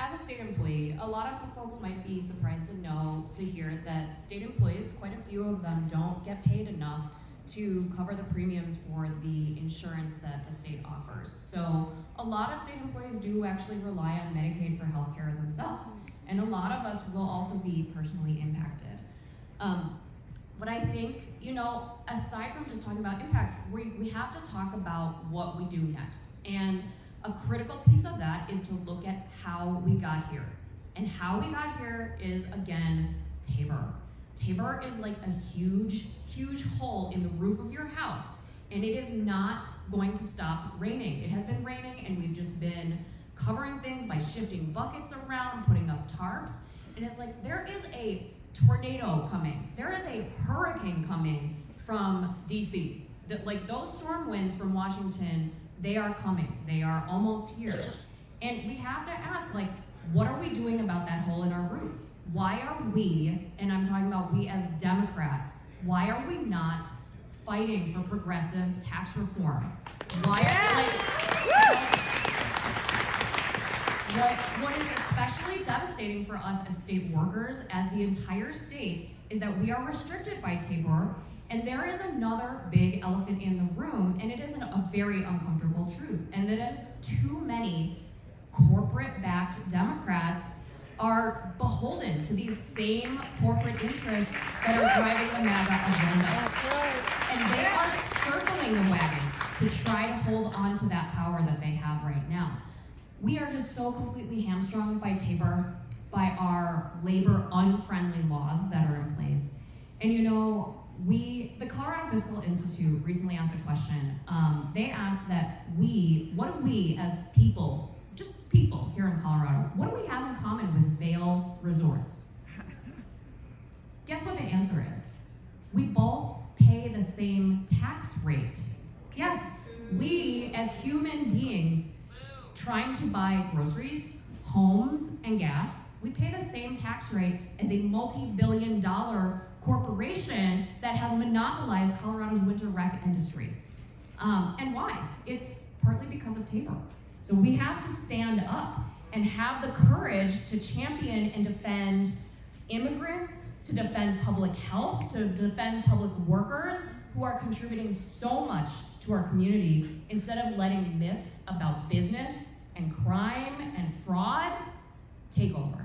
as a state employee, a lot of folks might be surprised to hear that state employees, quite a few of them, don't get paid enough to cover the premiums for the insurance that the state offers. So a lot of state employees do actually rely on Medicaid for healthcare themselves, and a lot of us will also be personally impacted. But I think, aside from just talking about impacts, we have to talk about what we do next. And a critical piece of that is to look at how we got here. And how we got here is, again, Tabor. Tabor is like a huge, huge hole in the roof of your house, and it is not going to stop raining. It has been raining, and we've just been covering things by shifting buckets around, putting up tarps, and it's like there is a tornado coming. There is a hurricane coming from DC. Those storm winds from Washington, they are coming. They are almost here. And we have to ask, what are we doing about that hole in our roof? Why are we, and I'm talking about we as Democrats, why are we not fighting for progressive tax reform? Why What is especially devastating for us as state workers, as the entire state, is that we are restricted by Tabor, and there is another big elephant in the room, and it is a very uncomfortable truth, and that is too many corporate-backed Democrats are beholden to these same corporate interests that are driving the MAGA agenda. And they are circling the wagons to try to hold on to that power that they have right now. We are just so completely hamstrung by Tabor, by our labor-unfriendly laws that are in place. And the Colorado Fiscal Institute recently asked a question. They asked that what do we as people, just people here in Colorado, what do we have in common with Vail Resorts? Guess what the answer is? We both pay the same tax rate. Yes, we as human beings trying to buy groceries, homes, and gas, we pay the same tax rate as a multi-billion-dollar corporation that has monopolized Colorado's winter rec industry. And why? It's partly because of Tabor. So we have to stand up and have the courage to champion and defend immigrants, to defend public health, to defend public workers who are contributing so much to our community, instead of letting myths about business and crime and fraud take over.